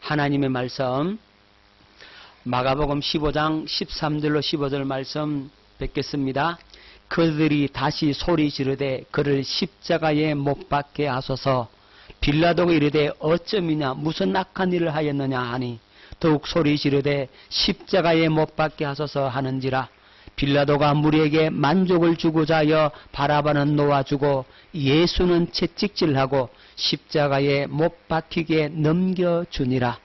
하나님의 말씀 마가복음 15장 13절로 15절 말씀 뵙겠습니다. 그들이 다시 소리 지르되 그를 십자가에 못 박게 하소서. 빌라도가 이르되 어쩌미냐 무슨 악한 일을 하였느냐 하니 더욱 소리 지르되 십자가에 못 박게 하소서 하는지라. 빌라도가 무리에게 만족을 주고자 하여 바라바는 놓아주고 예수는 채찍질하고 십자가에 못 박히게 넘겨주니라.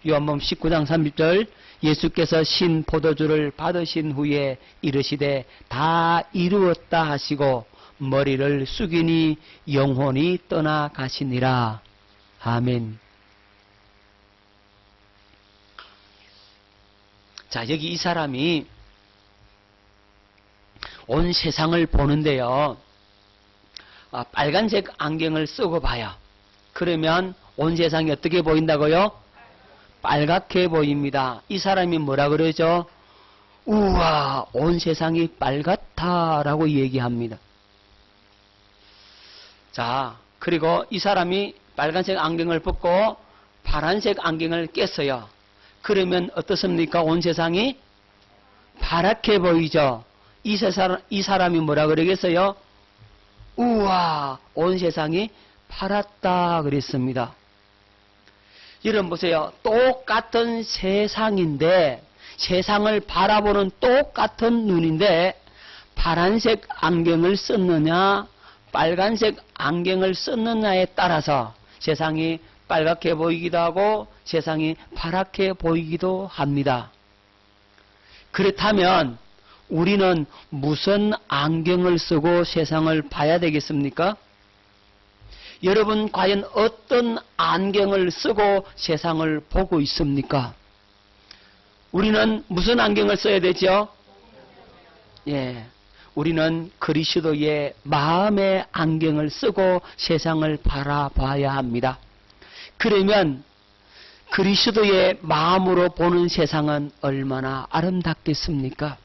요한복음 19장 30절 예수께서 신 포도주를 받으신 후에 이르시되 다 이루었다 하시고 머리를 숙이니 영혼이 떠나가시니라. 아멘. 자, 여기 이 사람이 온 세상을 보는데요. 빨간색 안경을 쓰고 봐요. 그러면 온 세상이 어떻게 보인다고요? 빨갛게 보입니다. 이 사람이 뭐라 그러죠? 우와, 온 세상이 빨갛다라고 얘기합니다. 자, 그리고 이 사람이 빨간색 안경을 벗고 파란색 안경을 꼈어요. 그러면 어떻습니까? 온 세상이 파랗게 보이죠? 이 사람이 뭐라 그러겠어요? 우와, 온 세상이 파랗다 그랬습니다. 여러분 보세요. 똑같은 세상인데, 세상을 바라보는 똑같은 눈인데 파란색 안경을 썼느냐 빨간색 안경을 썼느냐에 따라서 세상이 빨갛게 보이기도 하고 세상이 파랗게 보이기도 합니다. 그렇다면 우리는 무슨 안경을 쓰고 세상을 봐야 되겠습니까? 여러분 과연 어떤 안경을 쓰고 세상을 보고 있습니까? 우리는 무슨 안경을 써야 되죠? 예, 우리는 그리스도의 마음의 안경을 쓰고 세상을 바라봐야 합니다. 그러면 그리스도의 마음으로 보는 세상은 얼마나 아름답겠습니까?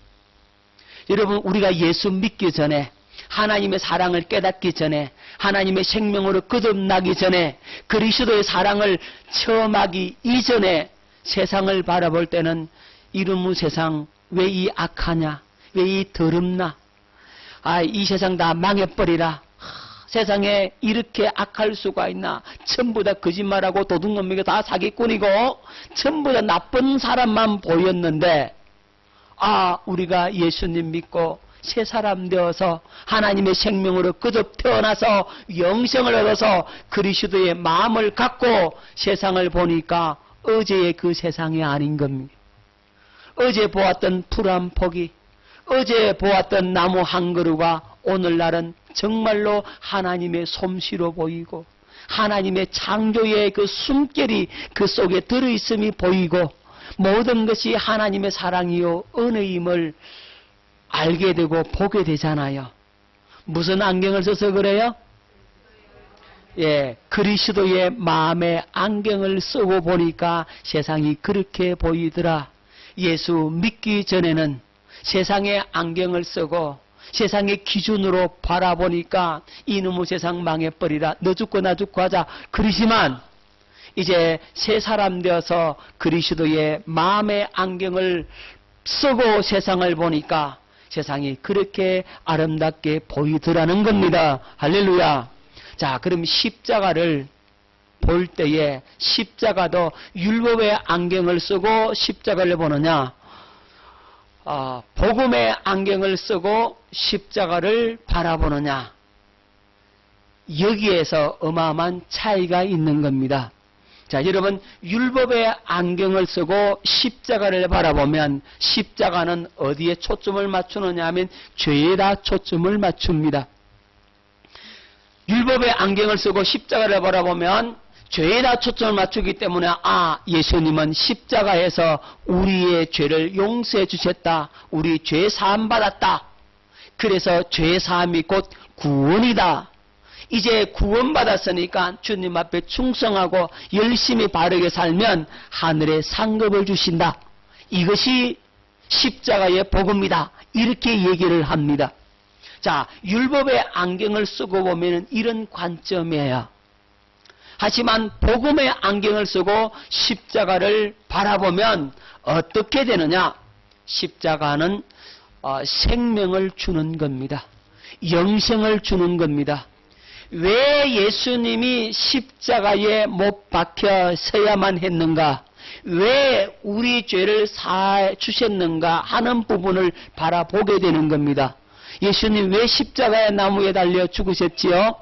여러분, 우리가 예수 믿기 전에, 하나님의 사랑을 깨닫기 전에, 하나님의 생명으로 거듭나기 전에, 그리스도의 사랑을 체험하기 이전에 세상을 바라볼 때는 이놈의 세상 왜 이 악하냐, 왜 이 더럽나, 이 세상 다 망해버리라, 세상에 이렇게 악할 수가 있나, 전부 다 거짓말하고 도둑놈이고 다 사기꾼이고 전부 다 나쁜 사람만 보였는데, 우리가 예수님 믿고 새 사람 되어서 하나님의 생명으로 거듭 태어나서 영생을 얻어서 그리스도의 마음을 갖고 세상을 보니까 어제의 그 세상이 아닌 겁니다. 어제 보았던 풀 한 포기, 어제 보았던 나무 한 그루가 오늘날은 정말로 하나님의 솜씨로 보이고 하나님의 창조의 그 숨결이 그 속에 들어있음이 보이고 모든 것이 하나님의 사랑이요 은혜임을 알게 되고 보게 되잖아요. 무슨 안경을 써서 그래요? 예, 그리스도의 마음의 안경을 쓰고 보니까 세상이 그렇게 보이더라. 예수 믿기 전에는 세상의 안경을 쓰고 세상의 기준으로 바라보니까 이놈의 세상 망해버리라, 너 죽고 나 죽고 하자 그러지만 이제 새 사람 되어서 그리스도의 마음의 안경을 쓰고 세상을 보니까 세상이 그렇게 아름답게 보이더라는 겁니다. 할렐루야. 자, 그럼 십자가를 볼 때에 십자가도 율법의 안경을 쓰고 십자가를 보느냐, 복음의 안경을 쓰고 십자가를 바라보느냐, 여기에서 어마어마한 차이가 있는 겁니다. 자, 여러분, 율법의 안경을 쓰고 십자가를 바라보면 십자가는 어디에 초점을 맞추느냐 하면 죄에다 초점을 맞춥니다. 율법의 안경을 쓰고 십자가를 바라보면 죄에다 초점을 맞추기 때문에 예수님은 십자가에서 우리의 죄를 용서해 주셨다, 우리 죄 사함 받았다, 그래서 죄 사함이 곧 구원이다, 이제 구원받았으니까 주님 앞에 충성하고 열심히 바르게 살면 하늘의 상급을 주신다, 이것이 십자가의 복음이다, 이렇게 얘기를 합니다. 자, 율법의 안경을 쓰고 보면 이런 관점이에요. 하지만 복음의 안경을 쓰고 십자가를 바라보면 어떻게 되느냐? 십자가는 생명을 주는 겁니다. 영생을 주는 겁니다. 왜 예수님이 십자가에 못 박혀 서야만 했는가? 왜 우리 죄를 사해 주셨는가 하는 부분을 바라보게 되는 겁니다. 예수님 왜 십자가의 나무에 달려 죽으셨지요?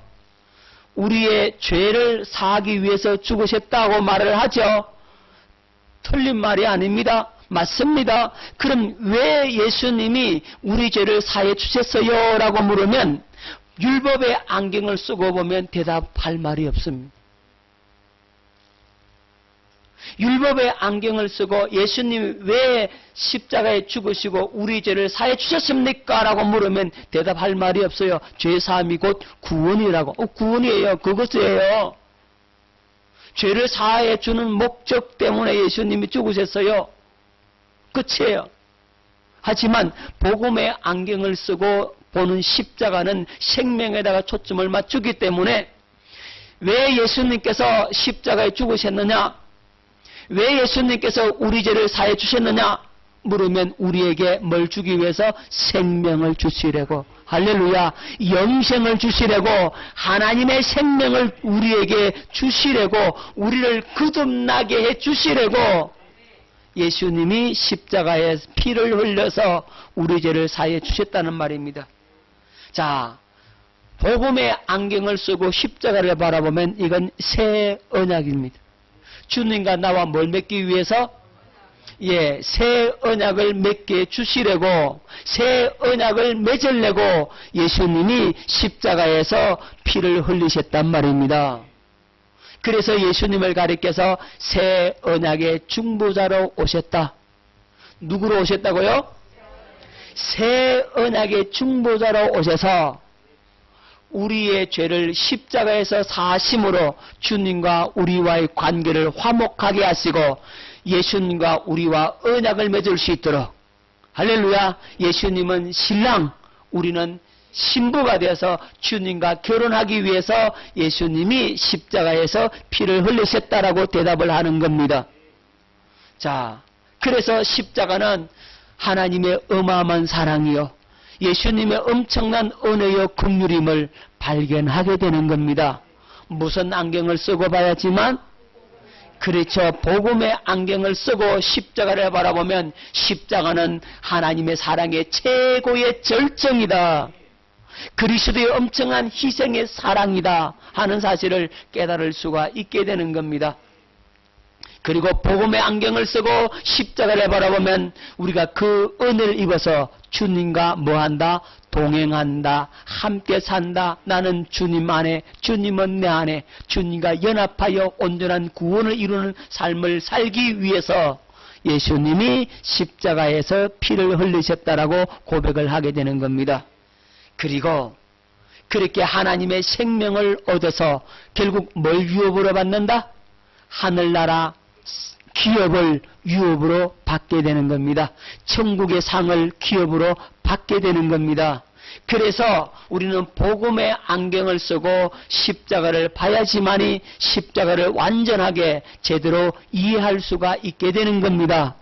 우리의 죄를 사하기 위해서 죽으셨다고 말을 하죠. 틀린 말이 아닙니다. 맞습니다. 그럼 왜 예수님이 우리 죄를 사해 주셨어요? 라고 물으면 율법의 안경을 쓰고 보면 대답할 말이 없습니다. 율법의 안경을 쓰고 예수님이 왜 십자가에 죽으시고 우리 죄를 사해 주셨습니까? 라고 물으면 대답할 말이 없어요. 죄사함이 곧 구원이라고. 구원이에요. 그것이에요. 죄를 사해 주는 목적 때문에 예수님이 죽으셨어요. 끝이에요. 하지만 복음의 안경을 쓰고 보는 십자가는 생명에다가 초점을 맞추기 때문에 왜 예수님께서 십자가에 죽으셨느냐? 왜 예수님께서 우리 죄를 사해 주셨느냐? 물으면 우리에게 뭘 주기 위해서? 생명을 주시려고. 할렐루야. 영생을 주시려고, 하나님의 생명을 우리에게 주시려고, 우리를 거듭나게 해 주시려고 예수님이 십자가에 피를 흘려서 우리 죄를 사해 주셨다는 말입니다. 자, 복음의 안경을 쓰고 십자가를 바라보면 이건 새 언약입니다. 주님과 나와 뭘 맺기 위해서? 새 언약을 맺게 주시려고, 새 언약을 맺으려고 예수님이 십자가에서 피를 흘리셨단 말입니다. 그래서 예수님을 가리켜서 새 언약의 중보자로 오셨다. 누구로 오셨다고요? 새 언약의 중보자로 오셔서 우리의 죄를 십자가에서 사하심으로 주님과 우리와의 관계를 화목하게 하시고 예수님과 우리와 언약을 맺을 수 있도록. 할렐루야. 예수님은 신랑, 우리는 신부가 되어서 주님과 결혼하기 위해서 예수님이 십자가에서 피를 흘리셨다라고 대답을 하는 겁니다. 자, 그래서 십자가는 하나님의 어마어마한 사랑이요, 예수님의 엄청난 은혜요 긍휼임을 발견하게 되는 겁니다. 무슨 안경을 쓰고 봐야지만, 그렇죠, 복음의 안경을 쓰고 십자가를 바라보면 십자가는 하나님의 사랑의 최고의 절정이다, 그리스도의 엄청난 희생의 사랑이다 하는 사실을 깨달을 수가 있게 되는 겁니다. 그리고 복음의 안경을 쓰고 십자가를 바라보면 우리가 그 은혜를 입어서 주님과 뭐한다? 동행한다, 함께 산다. 나는 주님 안에, 주님은 내 안에, 주님과 연합하여 온전한 구원을 이루는 삶을 살기 위해서 예수님이 십자가에서 피를 흘리셨다라고 고백을 하게 되는 겁니다. 그리고 그렇게 하나님의 생명을 얻어서 결국 뭘 유업으로 받는다? 하늘나라 기업을 유업으로 받게 되는 겁니다. 천국의 상을 기업으로 받게 되는 겁니다. 그래서 우리는 복음의 안경을 쓰고 십자가를 봐야지만이 십자가를 완전하게 제대로 이해할 수가 있게 되는 겁니다.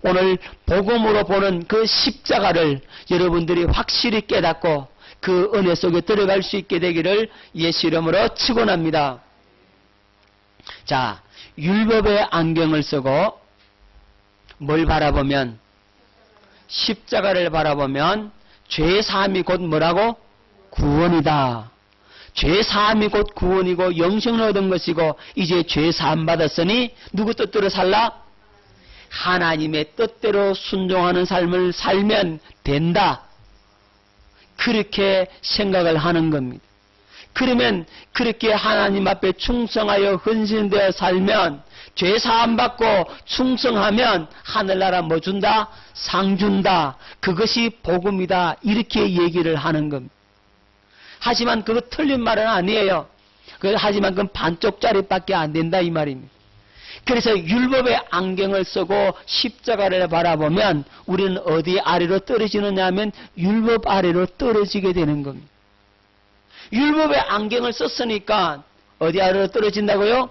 오늘 복음으로 보는 그 십자가를 여러분들이 확실히 깨닫고 그 은혜 속에 들어갈 수 있게 되기를 예수 이름으로 축원합니다. 자, 율법의 안경을 쓰고 뭘 바라보면? 십자가를 바라보면 죄사함이 곧 뭐라고? 구원이다. 죄사함이 곧 구원이고 영생을 얻은 것이고 이제 죄사함 받았으니 누구 뜻대로 살라? 하나님의 뜻대로 순종하는 삶을 살면 된다. 그렇게 생각을 하는 겁니다. 그러면 그렇게 하나님 앞에 충성하여 헌신되어 살면, 죄사함 받고 충성하면 하늘나라 뭐 준다? 상 준다. 그것이 복음이다. 이렇게 얘기를 하는 겁니다. 하지만 그거 틀린 말은 아니에요. 하지만 그건 반쪽짜리밖에 안 된다 이 말입니다. 그래서 율법의 안경을 쓰고 십자가를 바라보면 우리는 어디 아래로 떨어지느냐 하면 율법 아래로 떨어지게 되는 겁니다. 율법의 안경을 썼으니까 어디 아래로 떨어진다고요?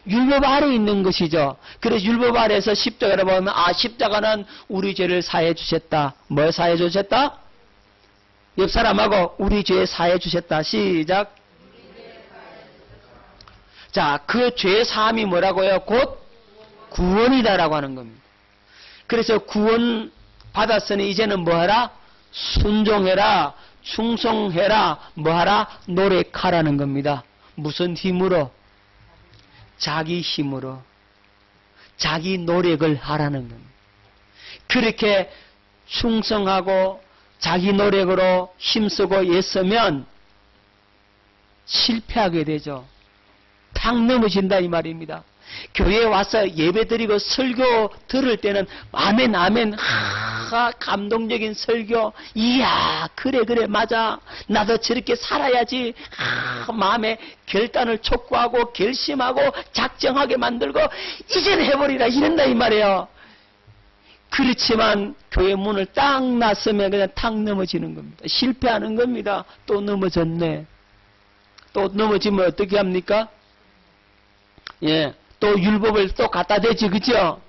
율법 아래에 있는 것이죠. 그래서 율법 아래에서 십자가를 보면 십자가는 우리 죄를 사해 주셨다. 뭘 사해 주셨다? 옆 사람하고 우리 죄 사해 주셨다. 시작. 자, 그 죄 사함이 뭐라고요? 곧 구원이다라고 하는 겁니다. 그래서 구원 받았으니 이제는 뭐하라? 순종해라, 충성해라, 뭐하라? 노력하라는 겁니다. 무슨 힘으로? 자기 힘으로, 자기 노력을 하라는 겁니다. 그렇게 충성하고 자기 노력으로 힘쓰고 애쓰면 실패하게 되죠. 탁 넘어진다 이 말입니다. 교회에 와서 예배드리고 설교 들을 때는 아멘 아멘 감동적인 설교, 이야 그래 맞아, 나도 저렇게 살아야지, 마음에 결단을 촉구하고 결심하고 작정하게 만들고 이제는 해버리라 이런다 이 말이에요. 그렇지만 교회 문을 딱 놨으면 그냥 탁 넘어지는 겁니다. 실패하는 겁니다. 또 넘어졌네. 또 넘어지면 어떻게 합니까? 예, 또 율법을 또 갖다 대지, 그죠?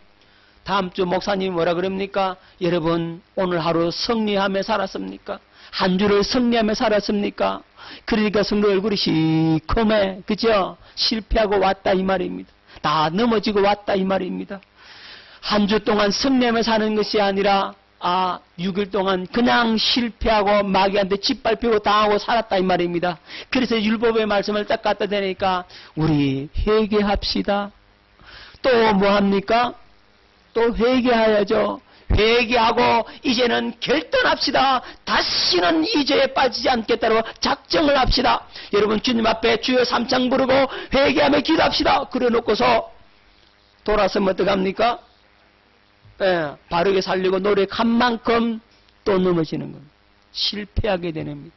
다음 주 목사님이 뭐라 그럽니까? 여러분 오늘 하루 승리하며 살았습니까? 한 주를 승리하며 살았습니까? 그러니까 성도 얼굴이 시커매, 그죠? 실패하고 왔다 이 말입니다. 다 넘어지고 왔다 이 말입니다. 한 주 동안 승리하며 사는 것이 아니라 6일 동안 그냥 실패하고 마귀한테 짓밟히고 당하고 살았다 이 말입니다. 그래서 율법의 말씀을 딱 갖다 대니까 우리 회개합시다. 또 뭐합니까? 또 회개해야죠. 회개하고 이제는 결단합시다. 다시는 이 죄에 빠지지 않겠다고 작정을 합시다. 여러분 주님 앞에 주여 삼창 부르고 회개하며 기도합시다. 그래 놓고서 돌아서면 어떡합니까? 예, 바르게 살려고 노력한 만큼 또 넘어지는 겁니다. 실패하게 되는 겁니다.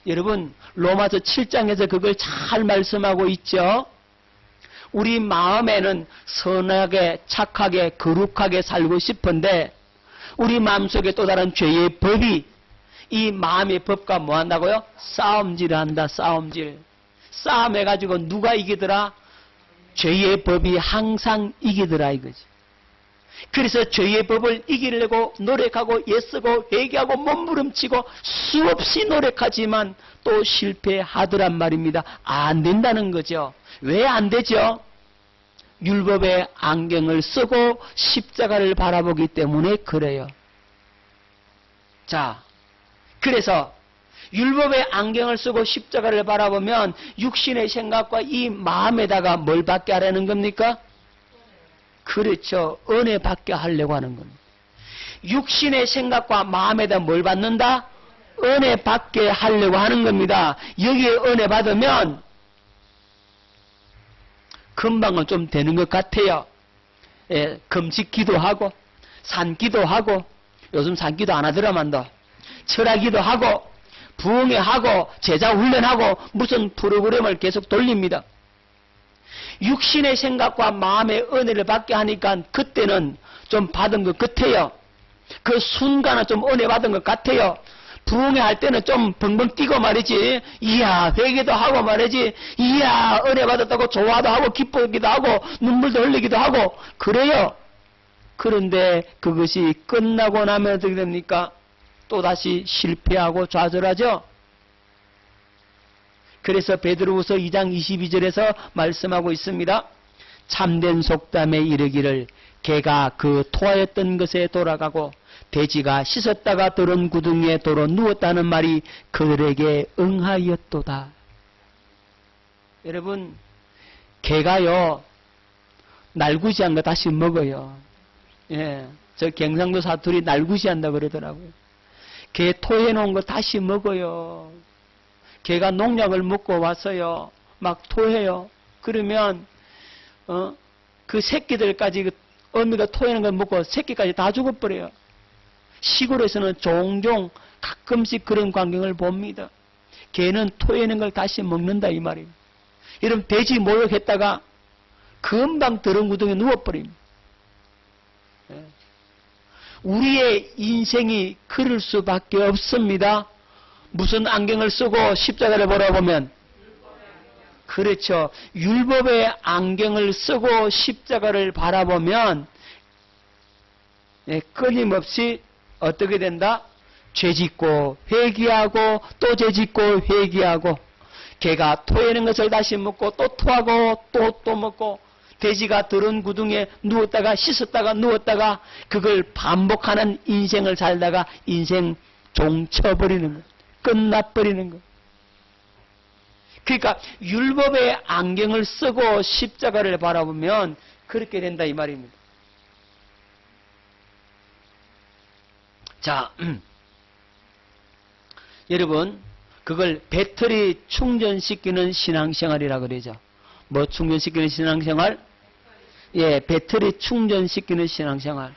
여러분 로마서 7장에서 그걸 잘 말씀하고 있죠. 우리 마음에는 선하게 착하게 거룩하게 살고 싶은데 우리 마음속에 또 다른 죄의 법이, 이 마음의 법과 뭐 한다고요? 싸움질을 한다. 싸움질. 싸움해가지고 누가 이기더라? 죄의 법이 항상 이기더라 이거지. 그래서 죄의 법을 이기려고 노력하고 애쓰고 회개하고 몸부림치고 수없이 노력하지만 또 실패하더란 말입니다. 안 된다는 거죠. 왜 안 되죠? 율법의 안경을 쓰고 십자가를 바라보기 때문에 그래요. 자, 그래서 율법의 안경을 쓰고 십자가를 바라보면 육신의 생각과 이 마음에다가 뭘 받게 하라는 겁니까? 그렇죠. 은혜 받게 하려고 하는 겁니다. 육신의 생각과 마음에다 뭘 받는다? 은혜 받게 하려고 하는 겁니다. 여기에 은혜 받으면 금방은 좀 되는 것 같아요. 예, 금식 기도하고 산기도 하고, 요즘 산기도 안 하더라만도 철학기도 하고 부흥회하고 제자 훈련하고 무슨 프로그램을 계속 돌립니다. 육신의 생각과 마음의 은혜를 받게 하니까 그때는 좀 받은 것 같아요. 그 순간은 좀 은혜 받은 것 같아요. 부흥회 할 때는 좀 벙벙 뛰고 말이지, 이야 회개도 하고 말이지, 이야 은혜 받았다고 좋아도 하고 기쁘기도 하고 눈물도 흘리기도 하고 그래요. 그런데 그것이 끝나고 나면 어떻게 됩니까? 또다시 실패하고 좌절하죠. 그래서 베드로후서 2장 22절에서 말씀하고 있습니다. 참된 속담에 이르기를 개가 그 토하였던 것에 돌아가고 돼지가 씻었다가 들은 구덩이에 도로 누웠다는 말이 그들에게 응하였도다. 여러분 개가요 날구지한 거 다시 먹어요. 예, 저 경상도 사투리 날구지한다 그러더라고요. 개 토해놓은 거 다시 먹어요. 개가 농약을 먹고 왔어요. 막 토해요. 그러면 그 새끼들까지, 그 어미가 토해놓은 걸 먹고 새끼까지 다 죽어버려요. 시골에서는 종종 가끔씩 그런 광경을 봅니다. 개는 토해낸 걸 다시 먹는다 이 말이에요. 이런 돼지 모욕했다가 금방 더러운 구덩이에 누워버립니다. 우리의 인생이 그럴 수밖에 없습니다. 무슨 안경을 쓰고 십자가를 보러 보면 그렇죠. 율법의 안경을 쓰고 십자가를 바라보면 끊임없이 어떻게 된다? 죄짓고 회개하고 또 죄짓고 회개하고, 개가 토해낸 것을 다시 먹고 또 토하고 또 먹고, 돼지가 더러운 구덩이에 누웠다가 씻었다가 누웠다가 그걸 반복하는 인생을 살다가 인생 종쳐버리는 것, 끝나버리는 것. 그러니까 율법의 안경을 쓰고 십자가를 바라보면 그렇게 된다 이 말입니다. 자, 여러분, 그걸 배터리 충전시키는 신앙생활이라 그러죠. 뭐 충전시키는 신앙생활? 예, 배터리 충전시키는 신앙생활.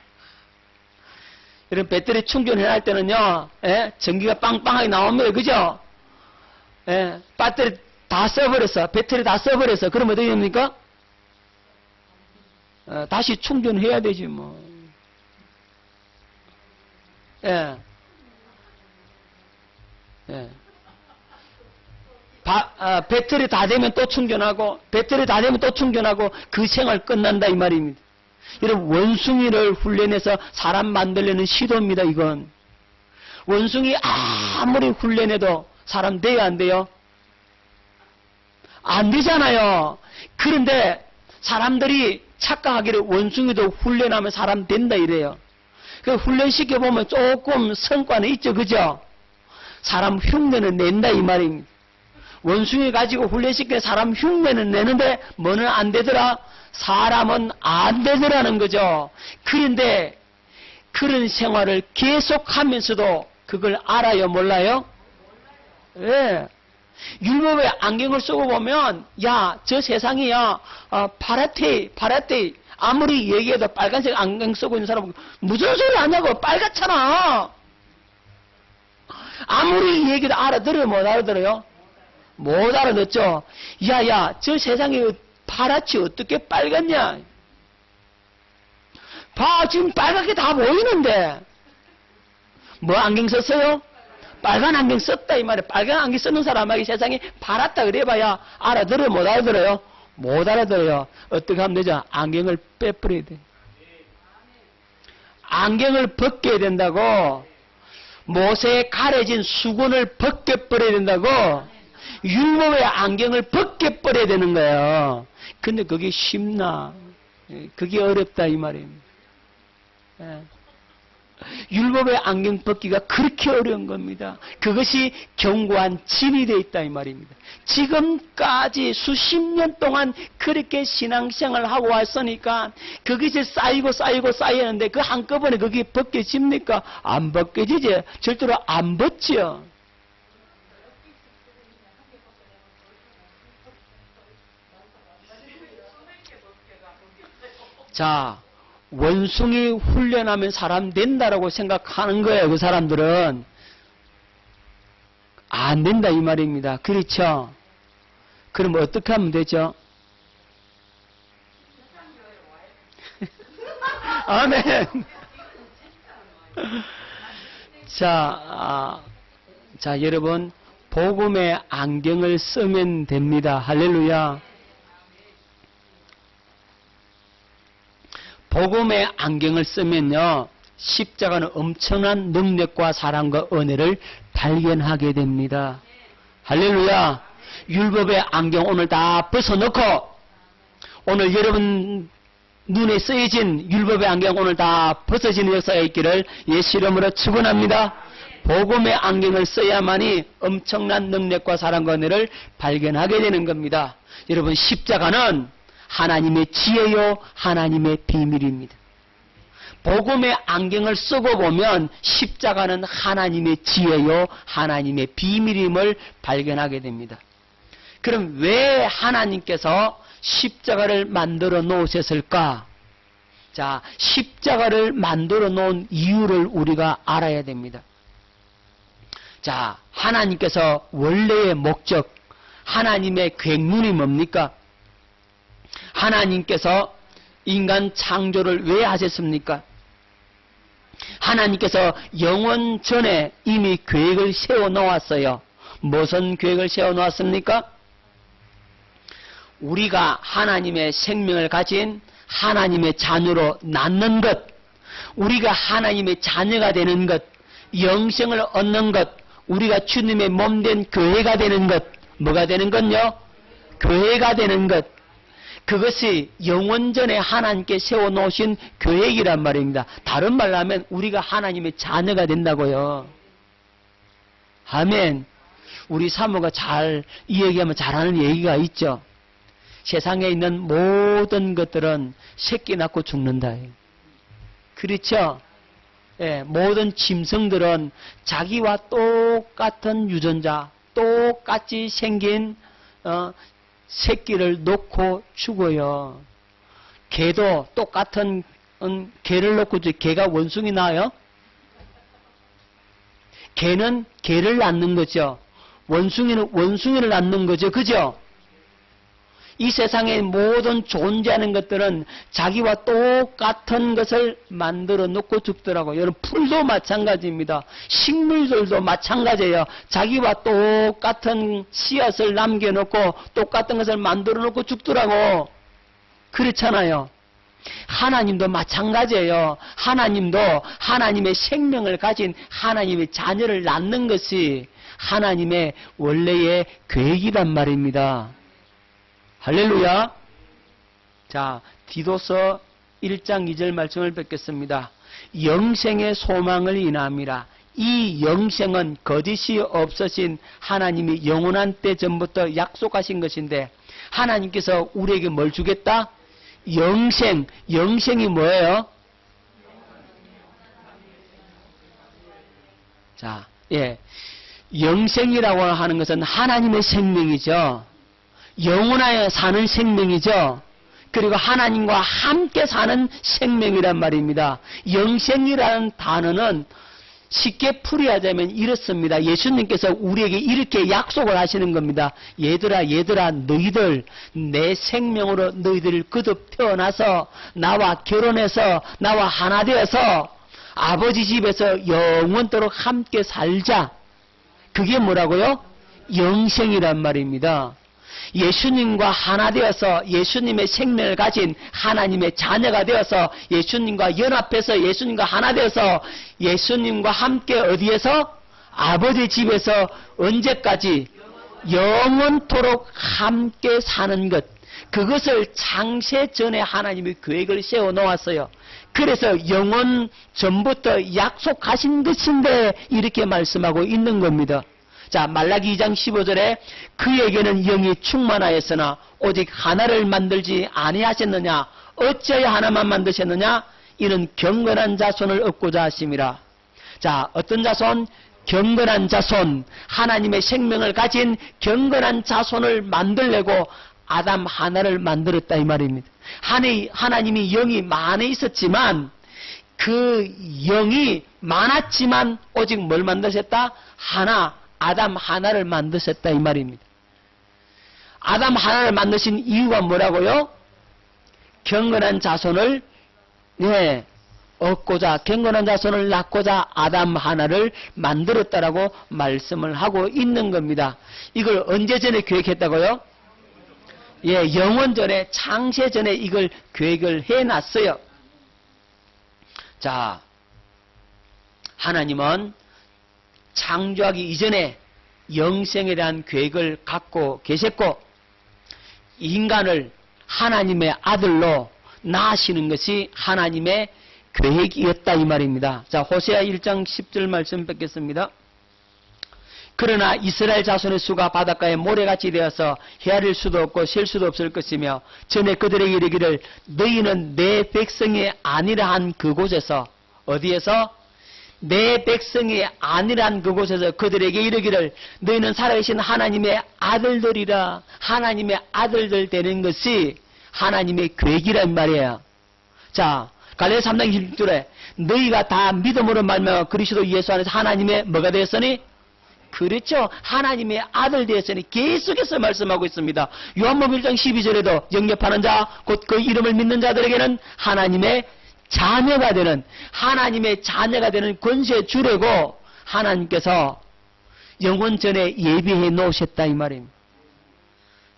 여러분, 배터리 충전할 때는요, 예, 전기가 빵빵하게 나옵니다. 그죠? 예, 배터리 다 써버렸어. 배터리 다 써버렸어. 그러면 어떻게 됩니까? 다시 충전해야 되지, 뭐. 예. 예. 배터리 다 되면 또 충전하고, 배터리 다 되면 또 충전하고, 그 생활 끝난다, 이 말입니다. 여러분, 원숭이를 훈련해서 사람 만들려는 시도입니다, 이건. 원숭이 아무리 훈련해도 사람 돼야 안 돼요? 안 되잖아요. 그런데 사람들이 착각하기를 원숭이도 훈련하면 사람 된다 이래요. 그 훈련시켜보면 조금 성과는 있죠, 그죠? 사람 흉내는 낸다 이 말입니다. 원숭이 가지고 훈련시켜 사람 흉내는 내는데 뭐는 안 되더라? 사람은 안 되더라는 거죠. 그런데 그런 생활을 계속하면서도 그걸 알아요, 몰라요? 예. 율법의 안경을 쓰고 보면, 야, 저 세상이야, 파랗대. 아무리 얘기해도 빨간색 안경 쓰고 있는 사람은 무슨 소리 하냐고, 빨갛잖아. 아무리 얘기해도 알아들어요, 못 알아들어요? 못 알아듣죠? 야, 저 세상이 파랗지 어떻게 빨갛냐? 봐, 지금 빨갛게 다 보이는데. 뭐 안경 썼어요? 빨간 안경 썼다 이 말이에요. 빨간 안경 쓰는 사람에게 세상이 파랗다 그래봐야 알아들어요, 못 알아들어요? 못 알아들어요. 어떻게 하면 되죠? 안경을 빼버려야 돼. 안경을 벗겨야 된다고. 못에 가려진 수건을 벗겨버려야 된다고. 율법의 안경을 벗겨버려야 되는 거예요. 근데 그게 쉽나? 그게 어렵다 이 말입니다. 예. 율법의 안경 벗기가 그렇게 어려운 겁니다. 그것이 견고한 진이 되어 있다 이 말입니다. 지금까지 수십 년 동안 그렇게 신앙생활을 하고 왔으니까 그것이 쌓이는데 그 한꺼번에 그게 벗겨집니까? 안 벗겨지지. 절대로 안 벗죠. 자, 원숭이 훈련하면 사람 된다라고 생각하는 거예요. 그 사람들은 안 된다 이 말입니다. 그렇죠? 그럼 어떻게 하면 되죠? 아멘. 자, 여러분, 복음의 안경을 쓰면 됩니다. 할렐루야. 복음의 안경을 쓰면요, 십자가는 엄청난 능력과 사랑과 은혜를 발견하게 됩니다. 할렐루야. 율법의 안경 오늘 다 벗어놓고, 오늘 여러분 눈에 쓰여진 율법의 안경 오늘 다 벗어지는 역사가 있기를 예수 이름으로 축원합니다. 복음의 안경을 써야만이 엄청난 능력과 사랑과 은혜를 발견하게 되는 겁니다. 여러분, 십자가는 하나님의 지혜요, 하나님의 비밀입니다. 복음의 안경을 쓰고 보면 십자가는 하나님의 지혜요, 하나님의 비밀임을 발견하게 됩니다. 그럼 왜 하나님께서 십자가를 만들어 놓으셨을까? 자, 십자가를 만들어 놓은 이유를 우리가 알아야 됩니다. 자, 하나님께서 원래의 목적, 하나님의 계획문이 뭡니까? 하나님께서 인간 창조를 왜 하셨습니까? 하나님께서 영원 전에 이미 계획을 세워 놓았어요. 무슨 계획을 세워 놓았습니까? 우리가 하나님의 생명을 가진 하나님의 자녀로 낳는 것, 우리가 하나님의 자녀가 되는 것, 영생을 얻는 것, 우리가 주님의 몸된 교회가 되는 것, 뭐가 되는 것요? 교회가 되는 것. 그것이 영원전에 하나님께 세워놓으신 계획이란 말입니다. 다른 말로 하면 우리가 하나님의 자녀가 된다고요. 아멘. 우리 사모가 이 얘기하면 잘하는 얘기가 있죠. 세상에 있는 모든 것들은 새끼 낳고 죽는다. 그렇죠? 예, 모든 짐승들은 자기와 똑같은 유전자, 똑같이 생긴 새끼를 놓고 죽어요. 개도 똑같은 개를 놓고 개가 원숭이 낳아요? 개는 개를 낳는 거죠. 원숭이는 원숭이를 낳는 거죠. 그죠? 이 세상의 모든 존재하는 것들은 자기와 똑같은 것을 만들어 놓고 죽더라고요. 여러분, 풀도 마찬가지입니다. 식물들도 마찬가지예요. 자기와 똑같은 씨앗을 남겨놓고 똑같은 것을 만들어 놓고 죽더라고. 그렇잖아요. 하나님도 마찬가지예요. 하나님도 하나님의 생명을 가진 하나님의 자녀를 낳는 것이 하나님의 원래의 계획이란 말입니다. 할렐루야. 자, 디도서 1장 2절 말씀을 뵙겠습니다. 영생의 소망을 인함이라. 이 영생은 거짓이 없으신 하나님이 영원한 때 전부터 약속하신 것인데, 하나님께서 우리에게 뭘 주겠다? 영생. 영생이 뭐예요? 자, 예. 영생이라고 하는 것은 하나님의 생명이죠. 영원하여 사는 생명이죠. 그리고 하나님과 함께 사는 생명이란 말입니다. 영생이라는 단어는 쉽게 풀이하자면 이렇습니다. 예수님께서 우리에게 이렇게 약속을 하시는 겁니다. 얘들아 너희들 내 생명으로 너희들을 거듭 태어나서 나와 결혼해서 나와 하나 되어서 아버지 집에서 영원토록 함께 살자. 그게 뭐라고요? 영생이란 말입니다. 예수님과 하나 되어서 예수님의 생명을 가진 하나님의 자녀가 되어서 예수님과 연합해서 예수님과 하나 되어서 예수님과 함께 어디에서? 아버지 집에서 언제까지? 영원토록 함께 사는 것. 그것을 창세 전에 하나님의 계획을 세워 놓았어요. 그래서 영원 전부터 약속하신 것인데 이렇게 말씀하고 있는 겁니다. 자, 말라기 2장 15절에 그에게는 영이 충만하였으나 오직 하나를 만들지 아니하셨느냐? 어찌하여 하나만 만드셨느냐? 이는 경건한 자손을 얻고자 하심이라. 자, 어떤 자손? 경건한 자손. 하나님의 생명을 가진 경건한 자손을 만들려고 아담 하나를 만들었다 이 말입니다. 하나님이 영이 많이 있었지만 그 영이 많았지만 오직 뭘 만드셨다? 아담 하나를 만드셨다 이 말입니다. 아담 하나를 만드신 이유가 뭐라고요? 경건한 자손을 얻고자, 경건한 자손을 낳고자 아담 하나를 만들었다라고 말씀을 하고 있는 겁니다. 이걸 언제 전에 계획했다고요? 예, 영원 전에, 창세 전에 이걸 계획을 해놨어요. 자, 하나님은 창조하기 이전에 영생에 대한 계획을 갖고 계셨고 인간을 하나님의 아들로 낳으시는 것이 하나님의 계획이었다 이 말입니다. 자, 호세아 1장 10절 말씀 뵙겠습니다. 그러나 이스라엘 자손의 수가 바닷가에 모래같이 되어서 헤아릴 수도 없고 셀 수도 없을 것이며 전에 그들에게 이르기를 너희는 내 백성이 아니라 한 그곳에서 어디에서? 내 백성이 아니란 그곳에서 그들에게 이르기를 너희는 살아계신 하나님의 아들들이라. 하나님의 아들들 되는 것이 하나님의 계획이란 말이에요. 자, 갈라디아 3장 16절에 너희가 다 믿음으로 말미암아 그리스도 예수 안에서 하나님의 뭐가 되었으니? 그렇죠. 하나님의 아들 되었으니 계속해서 말씀하고 있습니다. 요한복음 1장 12절에도 영접하는 자 곧 그 이름을 믿는 자들에게는 하나님의 자녀가 되는, 하나님의 자녀가 되는 권세 주려고 하나님께서 영원 전에 예비해 놓으셨다 이 말입니다.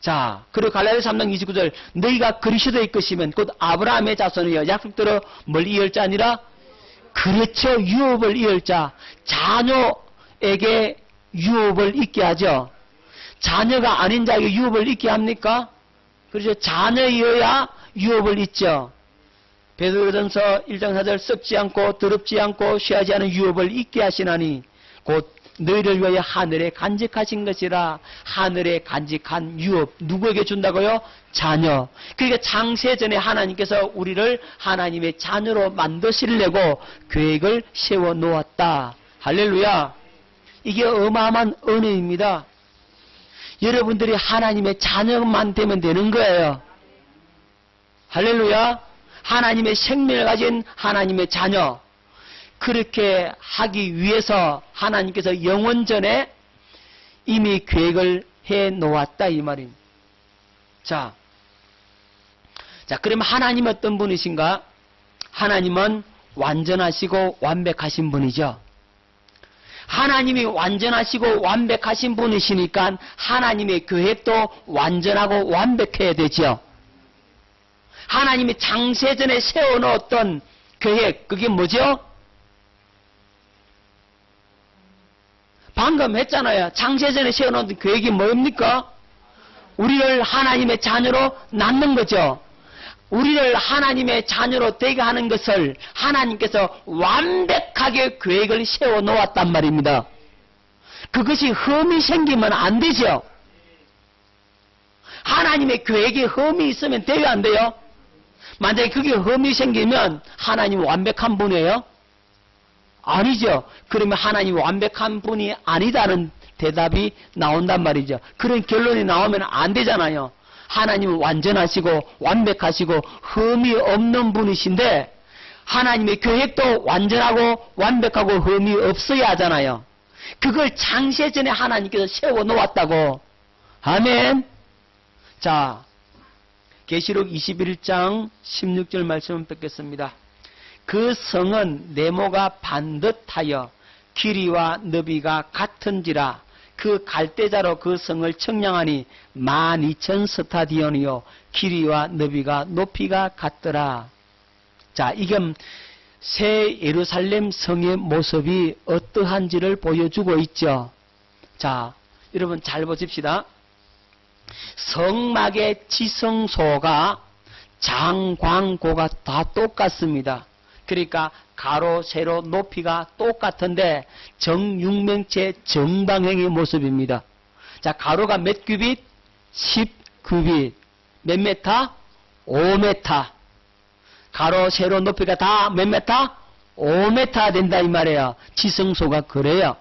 자, 그리고 갈라디아서 3장 29절 너희가 그리스도의 것이면 곧 아브라함의 자손이여 약속대로 뭘 이을 자 아니라 그렇죠. 유업을 이을 자. 자녀에게 유업을 있게 하죠. 자녀가 아닌 자에게 유업을 있게 합니까? 그렇죠. 자녀이어야 유업을 있죠. 베드로전서 1장 4절 썩지 않고 더럽지 않고 쉬하지 않은 유업을 있게 하시나니 곧 너희를 위하여 하늘에 간직하신 것이라. 하늘에 간직한 유업 누구에게 준다고요? 자녀. 그러니까 창세전에 하나님께서 우리를 하나님의 자녀로 만드시려고 계획을 세워 놓았다. 할렐루야. 이게 어마어마한 은혜입니다. 여러분들이 하나님의 자녀만 되면 되는 거예요. 할렐루야. 하나님의 생명을 가진 하나님의 자녀. 그렇게 하기 위해서 하나님께서 영원전에 이미 계획을 해 놓았다 이 말입니다. 자, 그러면 하나님은 어떤 분이신가? 하나님은 완전하시고 완벽하신 분이죠. 하나님이 완전하시고 완벽하신 분이시니까 하나님의 계획도 완전하고 완벽해야 되죠. 하나님이 창세전에 세워놓았던 계획, 그게 뭐죠? 방금 했잖아요. 창세전에 세워놓은 계획이 뭡니까? 우리를 하나님의 자녀로 낳는 거죠. 우리를 하나님의 자녀로 되게 하는 것을 하나님께서 완벽하게 계획을 세워놓았단 말입니다. 그것이 흠이 생기면 안 되죠. 하나님의 계획에 흠이 있으면 돼요, 안 돼요? 만약에 그게 흠이 생기면 하나님 완벽한 분이에요? 아니죠. 그러면 하나님이 완벽한 분이 아니다는 대답이 나온단 말이죠. 그런 결론이 나오면 안 되잖아요. 하나님은 완전하시고 완벽하시고 흠이 없는 분이신데 하나님의 계획도 완전하고 완벽하고 흠이 없어야 하잖아요. 그걸 창세전에 하나님께서 세워놓았다고. 아멘. 자, 계시록 21장 16절 말씀을 뵙겠습니다. 그 성은 네모가 반듯하여 길이와 너비가 같은지라. 그 갈대자로 그 성을 청량하니 12,000스타디온이요 길이와 너비가 높이가 같더라. 자, 이건 새 예루살렘 성의 모습이 어떠한지를 보여주고 있죠. 자, 여러분 잘 보십시다. 성막의 지성소가 장광고가 다 똑같습니다. 그러니까 가로, 세로, 높이가 똑같은데 정육면체 정방향의 모습입니다. 자, 가로가 몇 규빗? 10규빗. 몇 메타? 5메타. 가로, 세로, 높이가 다 몇 메타? 5메타 된다 이 말이에요. 지성소가 그래요.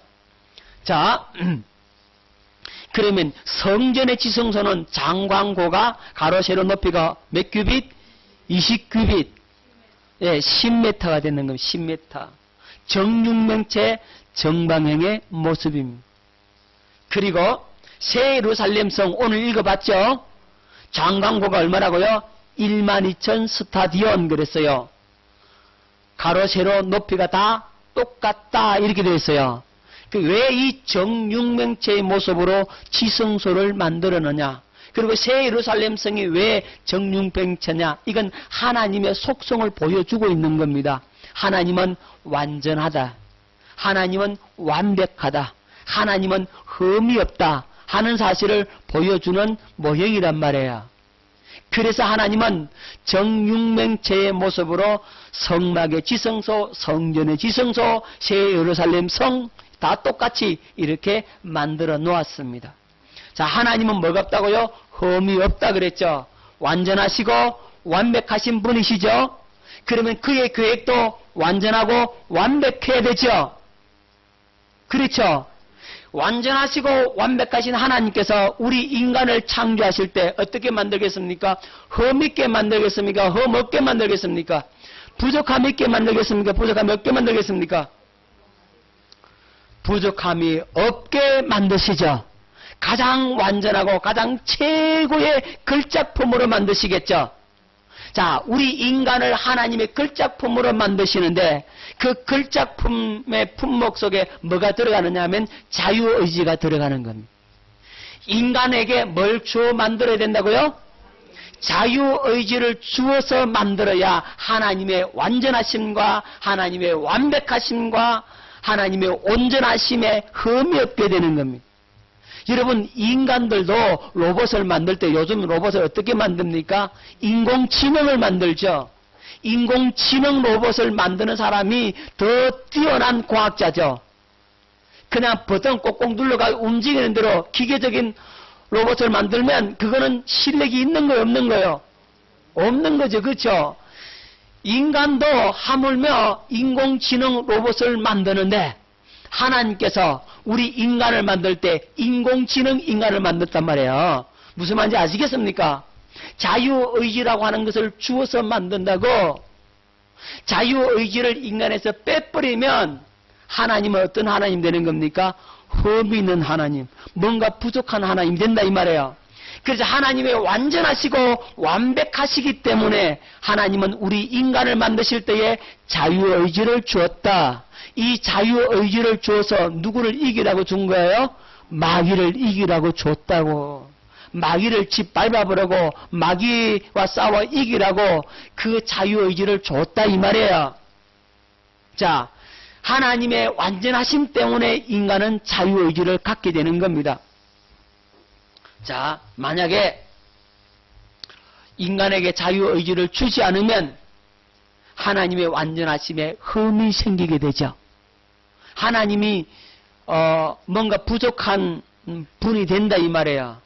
자, 그러면 성전의 지성소는 장광고가 가로, 세로, 높이가 몇 규빗? 20규빗. 예, 10m가 되는 겁니다. 10m. 정육면체 정방향의 모습입니다. 그리고 새 예루살렘 성 오늘 읽어봤죠? 장광고가 얼마라고요? 12,000스타디온 그랬어요. 가로 세로 높이가 다 똑같다 이렇게 되어 있어요. 왜 이 정육면체의 모습으로 지성소를 만들었느냐? 그리고 새 예루살렘 성이 왜 정육면체냐? 이건 하나님의 속성을 보여주고 있는 겁니다. 하나님은 완전하다. 하나님은 완벽하다. 하나님은 흠이 없다 하는 사실을 보여주는 모형이란 말이에요. 그래서 하나님은 정육면체의 모습으로 성막의 지성소, 성전의 지성소, 새 예루살렘 성 다 똑같이 이렇게 만들어 놓았습니다. 자, 하나님은 뭐가 없다고요? 흠이 없다 그랬죠. 완전하시고 완벽하신 분이시죠. 그러면 그의 계획도 완전하고 완벽해야 되죠. 그렇죠. 완전하시고 완벽하신 하나님께서 우리 인간을 창조하실 때 어떻게 만들겠습니까? 흠 있게 만들겠습니까? 흠 없게 만들겠습니까? 부족함 있게 만들겠습니까? 부족함 없게 만들겠습니까? 부족함이 없게 만드시죠. 가장 완전하고 가장 최고의 걸작품으로 만드시겠죠. 자, 우리 인간을 하나님의 걸작품으로 만드시는데 그 걸작품의 품목 속에 뭐가 들어가느냐 하면 자유의지가 들어가는 겁니다. 인간에게 뭘 주어 만들어야 된다고요? 자유의지를 주어서 만들어야 하나님의 완전하심과 하나님의 완벽하심과 하나님의 온전하심에 흠이 없게 되는 겁니다. 여러분, 인간들도 로봇을 만들 때 요즘 로봇을 어떻게 만듭니까? 인공지능을 만들죠. 인공지능 로봇을 만드는 사람이 더 뛰어난 과학자죠. 그냥 버튼 꼭꼭 눌러가 움직이는 대로 기계적인 로봇을 만들면 그거는 실력이 있는 거예요, 없는 거예요? 없는 거죠, 그렇죠? 인간도 하물며 인공지능 로봇을 만드는데 하나님께서 우리 인간을 만들 때 인공지능 인간을 만들단 말이에요. 무슨 말인지 아시겠습니까? 자유의지라고 하는 것을 주어서 만든다고. 자유의지를 인간에서 빼버리면 하나님은 어떤 하나님 되는 겁니까? 흠이 있는 하나님, 뭔가 부족한 하나님 된다 이 말이에요. 그래서 하나님의 완전하시고 완벽하시기 때문에 하나님은 우리 인간을 만드실 때에 자유의지를 주었다. 이 자유의지를 주어서 누구를 이기라고 준 거예요? 마귀를 이기라고 줬다고. 마귀를 짓밟아보라고, 마귀와 싸워 이기라고 그 자유의지를 줬다 이 말이에요. 자, 하나님의 완전하심 때문에 인간은 자유의지를 갖게 되는 겁니다. 자, 만약에 인간에게 자유의지를 주지 않으면 하나님의 완전하심에 흠이 생기게 되죠. 하나님이 뭔가 부족한 분이 된다 이 말이에요.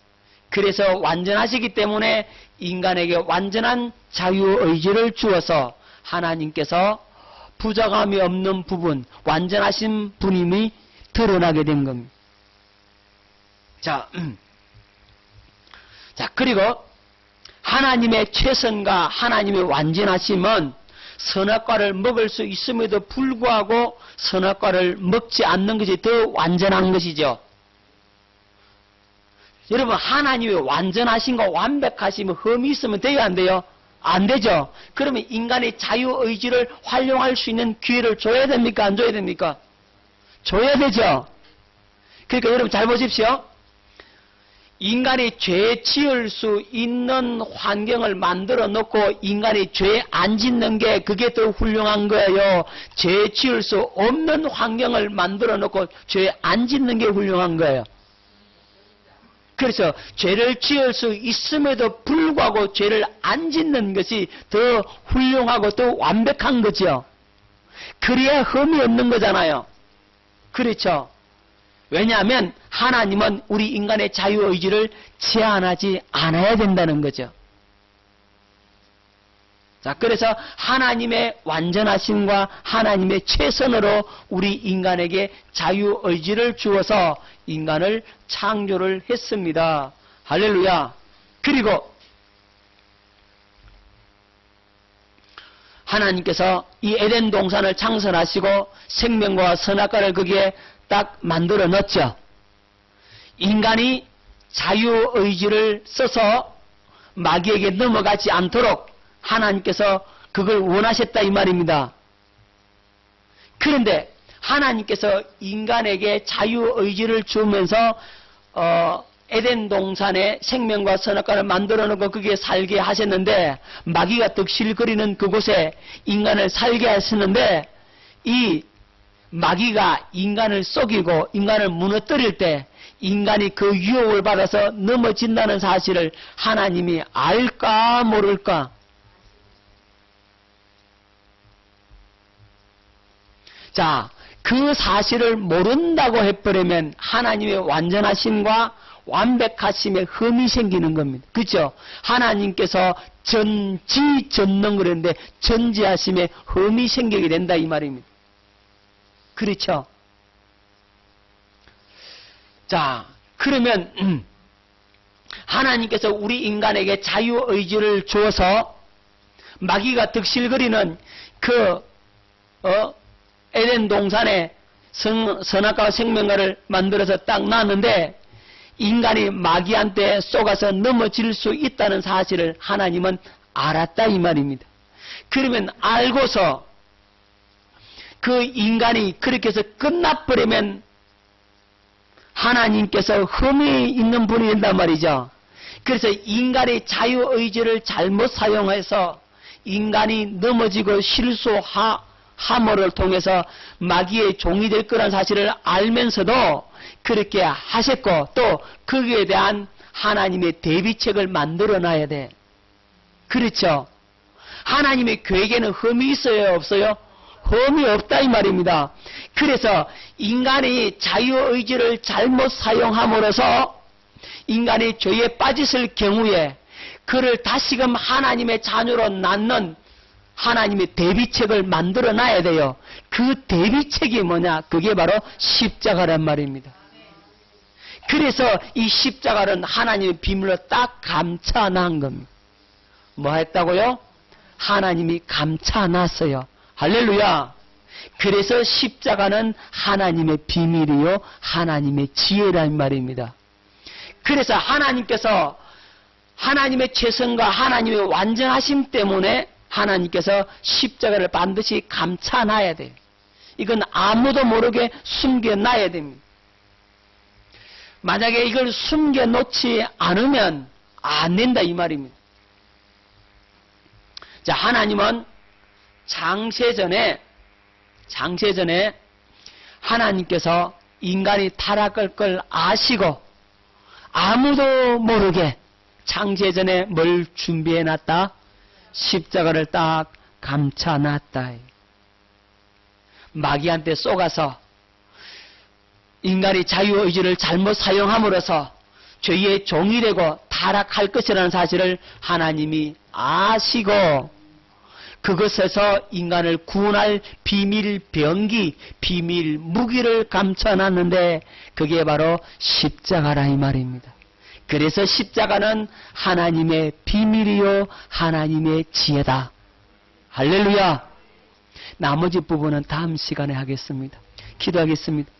그래서 완전하시기 때문에 인간에게 완전한 자유의지를 주어서 하나님께서 부족함이 없는 부분, 완전하신 분임이 드러나게 된 겁니다. 자, 그리고 하나님의 최선과 하나님의 완전하심은 선악과를 먹을 수 있음에도 불구하고 선악과를 먹지 않는 것이 더 완전한 것이죠. 여러분, 하나님의 완전하심과 완벽하심은 흠이 있으면 돼요, 안 돼요? 안 되죠. 그러면 인간의 자유의지를 활용할 수 있는 기회를 줘야 됩니까? 안 줘야 됩니까? 줘야 되죠. 그러니까 여러분 잘 보십시오. 인간이 죄 지을 수 있는 환경을 만들어 놓고 인간이 죄 안 짓는 게 그게 더 훌륭한 거예요. 죄 지을 수 없는 환경을 만들어 놓고 죄 안 짓는 게 훌륭한 거예요. 그래서 죄를 지을 수 있음에도 불구하고 죄를 안 짓는 것이 더 훌륭하고 더 완벽한 거죠. 그래야 흠이 없는 거잖아요. 그렇죠. 왜냐하면 하나님은 우리 인간의 자유의지를 제한하지 않아야 된다는 거죠. 자, 그래서 하나님의 완전하심과 하나님의 최선으로 우리 인간에게 자유의지를 주어서 인간을 창조를 했습니다. 할렐루야. 그리고 하나님께서 이 에덴 동산을 창설하시고 생명과 선악과를 거기에 딱 만들어 넣었죠. 인간이 자유의지를 써서 마귀에게 넘어가지 않도록 하나님께서 그걸 원하셨다 이 말입니다. 그런데 하나님께서 인간에게 자유의지를 주면서 에덴 동산에 생명과 선악과를 만들어 놓고 거기에 살게 하셨는데 마귀가 득실거리는 그곳에 인간을 살게 하셨는데 이 마귀가 인간을 속이고 인간을 무너뜨릴 때 인간이 그 유혹을 받아서 넘어진다는 사실을 하나님이 알까 모를까? 자, 그 사실을 모른다고 해버리면 하나님의 완전하심과 완벽하심에 흠이 생기는 겁니다. 그렇죠? 하나님께서 전지전능 그랬는데 전지하심에 흠이 생기게 된다 이 말입니다. 그렇죠? 자, 그러면 하나님께서 우리 인간에게 자유의지를 주어서 마귀가 득실거리는 그 에덴 동산에 선악과와 생명과를 만들어서 딱 놨는데 인간이 마귀한테 쏘가서 넘어질 수 있다는 사실을 하나님은 알았다 이 말입니다. 그러면 알고서 그 인간이 그렇게 해서 끝나버리면 하나님께서 흠이 있는 분이 된단 말이죠. 그래서 인간의 자유의지를 잘못 사용해서 인간이 넘어지고 실수함을 통해서 마귀의 종이 될 거란 사실을 알면서도 그렇게 하셨고, 또 거기에 대한 하나님의 대비책을 만들어 놔야 돼. 그렇죠? 하나님의 계획에는 흠이 있어요, 없어요? 흠이 없다 이 말입니다. 그래서 인간이 자유의지를 잘못 사용함으로써 인간이 죄에 빠졌을 경우에 그를 다시금 하나님의 자녀로 낳는 하나님의 대비책을 만들어 놔야 돼요. 그 대비책이 뭐냐? 그게 바로 십자가란 말입니다. 그래서 이 십자가는 하나님의 비밀로 딱 감춰놓은 겁니다. 뭐 했다고요? 하나님이 감춰놨어요. 할렐루야. 그래서 십자가는 하나님의 비밀이요 하나님의 지혜란 말입니다. 그래서 하나님께서 하나님의 최선과 하나님의 완전하심 때문에 하나님께서 십자가를 반드시 감춰놔야 돼요. 이건 아무도 모르게 숨겨놔야 됩니다. 만약에 이걸 숨겨놓지 않으면 안 된다 이 말입니다. 자, 하나님은 장세전에 하나님께서 인간이 타락할 걸 아시고 아무도 모르게 창세전에 뭘 준비해놨다? 십자가를 딱 감춰놨다. 마귀한테 쏘가서 인간이 자유의지를 잘못 사용함으로써 죄의 종이 되고 타락할 것이라는 사실을 하나님이 아시고 그것에서 인간을 구원할 비밀 병기, 비밀 무기를 감춰놨는데 그게 바로 십자가라 이 말입니다. 그래서 십자가는 하나님의 비밀이요 하나님의 지혜다. 할렐루야. 나머지 부분은 다음 시간에 하겠습니다. 기도하겠습니다.